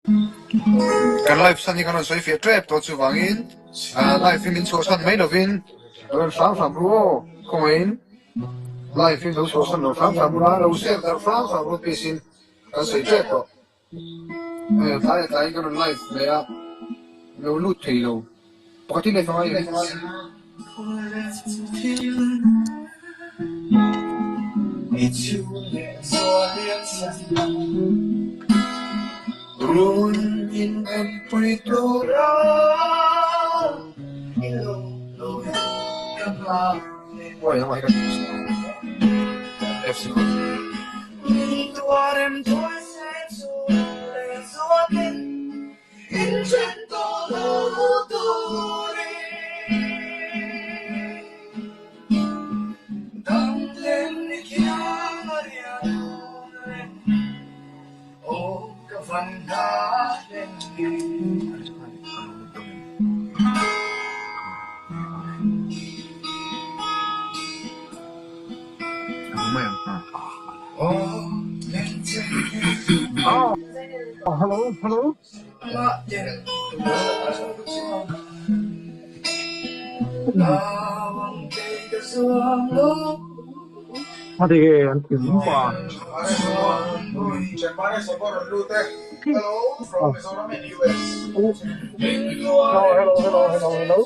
kan live san ni kan soi fe trap to chu wangin live min so san mai lovin ron sam ru koin live in so san no sam ra lo se dar sam ru pisin kan soi trap to tai kan live le ya lo lut thei lo pakati le fa ai It's you so Run in Empritora Hello, come on Why am I going to FC Itu arem tua senso Lesoten In cento lotore Damlen chiamarianone Oh Vandalen Oh, hello. Mati qua. Hello from Mizoram in US. Hello.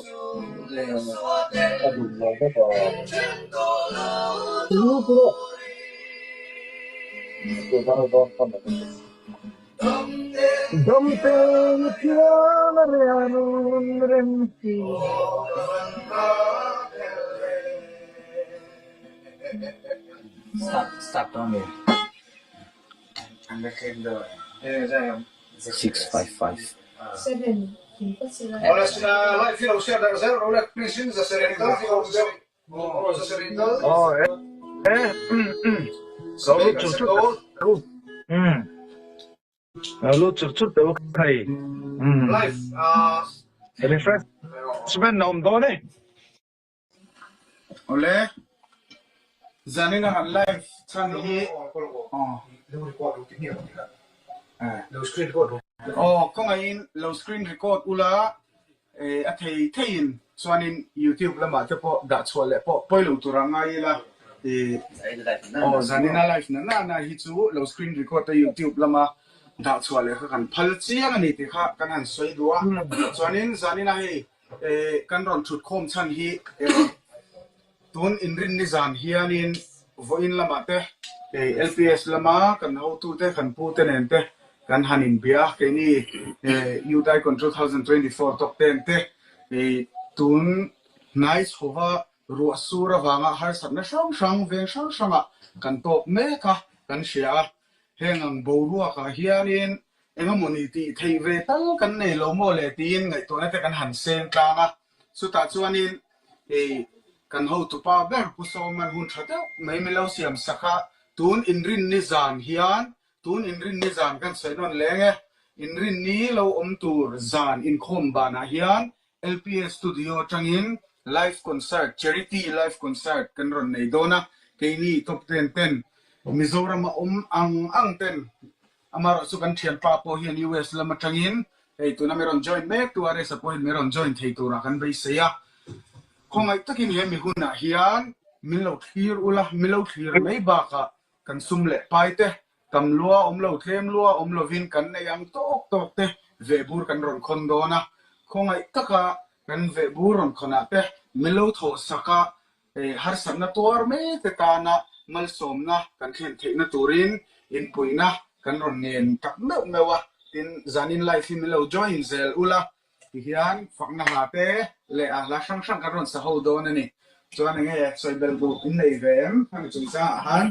Start on me. And the kendo. 655. 7. Hola, live filo share da zero, hola, please za serenita, za serenita. Oh, so Lu chut to khai. Live Refreshment nom do ne. Ole zanin na live chan hi low screen record. ko ngain low screen record ula a thein chuanin YouTube lama te po da chwale po poilo turanga ila zanin na live na hi chu low screen record te YouTube lama da chwale kha kan phal chiang ani ti kha kan han soi duwa chuanin zanin na hi kan ron thut khom chan hi tun inrin ni zan hianin voin lama te LPS lama kan ho tu te kan pu te nen te kan hanin bia ke ni UDI Control 2024 top 10 te tun nice hova ru sura wanga har sat na sang veng sang kan top me ka kan sia hengang boruwa ka hianin engamoni ti theive tal kan nei lo mo le tin ngai to na te kan han sen tanga su ta chuanin kan ho tu pa ber pu so man hun thata mai me lo siam saka tun inrin ni zan hian tun inrin ni zan kan sainon lenge inrin ni lo tur zan in khom bana hian LPS studio tangin live concert charity live concert kan ron nei dona keini top 10 Mizoram ang ten amaro su kan thian pa po hian US lama tangin tuna meron join mek tu are sa po meron join thei tura kan bei seya khongai takin he mi huna hian milo thir ula milo thir mai ba ka kan sumle paite kamlua omlo them lua omlo vin kan ne yang tok te ve bur kan ron khon dona khongai taka kan ve bur ron khona te milo tho saka har sanna tor me te kana mal somna kan khen theina turin in puina kan ron nen tak mewa tin zanin life milo join zel ula hian fakna ha te le a la sang kan ron sa ho don ani chuan nge soi bel bu in nei vem han chung sa han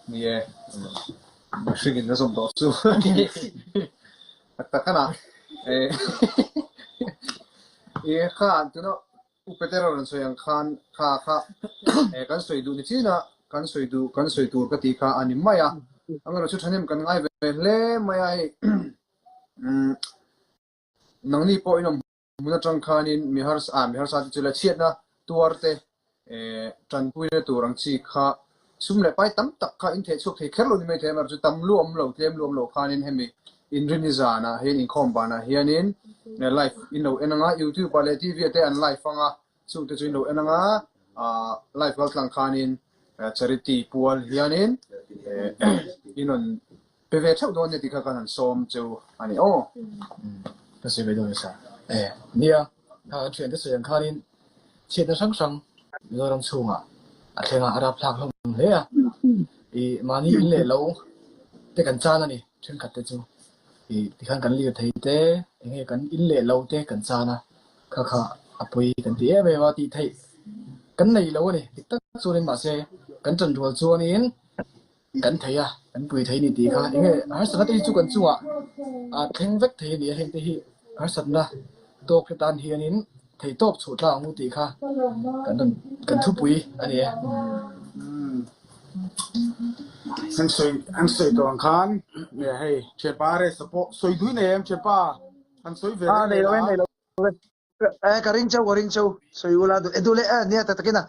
Nie. Machine na som do su. Atakana. Khan tu no upetero ran so yang khan kha kan soi du ni china kan soi tu ka ti kha ani maya angaro chu thanem kan ngai ve le maya nangni po inom muna tang khanin mihar sa ti chula chiat na tuarte tran pui ne turang chi kha ซุ่มเลยไปตั้มตักข้าอินเทสุกที่แค่เราไม่เทมันจะตั้มรวมเราเตรียมรวมเราข้านินให้มีอินรินิจานะเห็นอินคอมบานะเฮียนินในไลฟ์อินเราเอ็นงา YouTube ไปเลยทีวีเตอันไลฟ์ฟังอ่ะสุดที่อินเราเอ็นงาไลฟ์ก็กลางข้านินcharity ปัวเฮียนินอินนนไปเวทเท่าโดนเนี่ยที่ข้ากันซ้อมจูอันนี้โอ้ก็是被动一下你啊他选的是人看你切的上上有人冲啊听啊阿拉พลักลงเลยอ่ะมานี่อินเลยเราแต่กันจานะนี่เช่นขัดแต่จูที่ขันกันเลี้ยไทยเต้ยังไงกันอินเลยเราเต้กันจานะค่ะอภัยกันที่เอว่าที่ไทยกันในเราเนี่ยที่ตั้งส่วนมาเสกันจนทัวส่วนนี้กันไทยอ่ะกันปุยไทยนี่ดีค่ะยังไงหาสักที่จูกันจูอ่ะเท่งเวกไทยนี่เห็นที่หาสักนะตกกระดานเฮียนินไทยตกสุดล่างมุติค่ะกันทุบปุยอันนี้อันสวยตัวอังคารเนี่ยให้เชป้าเรสปอสวยด้วยเนี่ยเชป้าอันสวยเวลาในเรากริงเจ้สวยอุลาดูเลยเนี่ยแต่ตะกี้นะ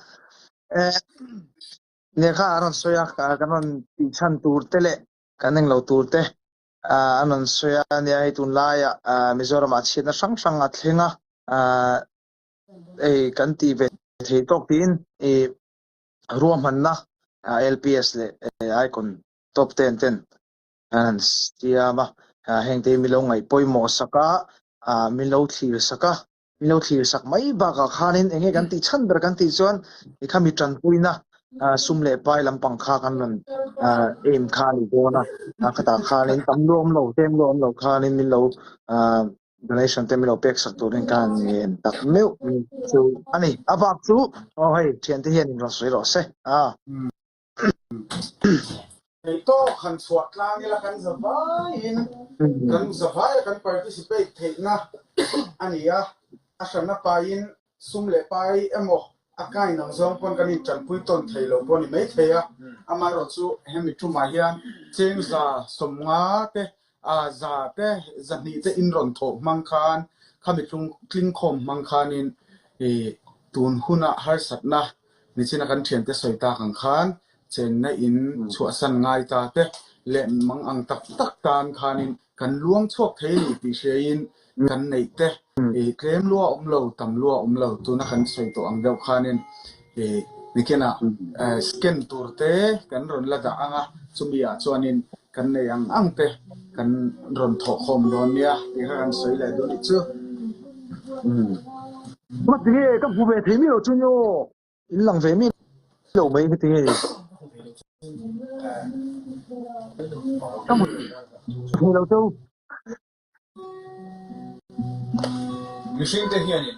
เนี่ยค่ะอันนั้นสวยกันนั้นปีชันตูร์เตเลกันนึงเราตูร์เตอันนั้นสวยเนี่ยให้ตุนลายมิโซรามัดเชียนะสังอัดเฮงกันตีเวทีตกตีนรวมมันนะ LPS เลยไอคอนท็อป10อันเสียมาเฮงเตมิลงไงปอยโมสักมิลทีสักไม่บากขานินเองกันตีชันเดอร์กันตีจวนอีกมีจันปุยนะซุ่มเล่ไปลำปังขากันนั่นเอ็มขาลิโดนะขตาขานินตำรวมเราเต็มรวมเราขานินมิลdonation เต็มเราเปกสักตัวนึงกันเงินตักมิวซูอันนี้อาบักซูโอ้ยเทียนที่เห็นเราสวยหรอเซ่ในโต๊ะขันสวดลางนี่ละกันสบายกันสบายกัน participate เทนะอันนี้อาชนะไปอินซุ่มเล่ไปโมอากาศหนังซ้อมคนกันนี่จันพุยต้นเทลคนนี่ไม่เทียอามารถสู้เฮมิทุมาเฮียนเจงซาสมงาเตซาเตจันนี่เตอินรอนโถมังคานข้ามิทุงคลิงคมมังคานินตูนหุนะฮาร์สัตนะนี่ชินักันเทียนเตสวยตาขังคานเจนในอินชัวสันง่ายตาเตเล่มังอังตักตานคานินกันล้วงโชคเทนี่ติเชียนกันในเตเคลมลัวเหลาตำลัวเหลาตัวนักขันสวยตัวอังเดียวคานินนี่แค่น่ะสแกนตัวเตกันรอนละดาอ่ะสุมีอาชวนินกันในอังเตกันรอนถกคมโดนเนี่ยนี่กันสวยเลยดูนี่ชื่อมาที่นี่ก็ผู้เวทีมีเราจุนโยอินหลังเวมีเราไม่ที่นี่ก็หมดเราเจ้ามิชิงเตเฮียนี่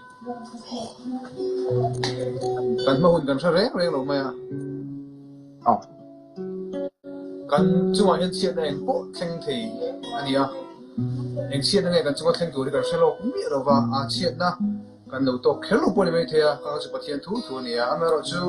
กันมาหุ่นกันซะเร่งลงมากันจังหวะเห็นเสียดเองปุ๊เท่งทีอันนี้เองเสียดยังไงกันจังหวะเท่งตัวที่กันเชลล์มีเราว่าเสียดนะกันเราตกแค่ลงบนไม่เทียกันจะปะเทียนทูเนี่ยอเมริกา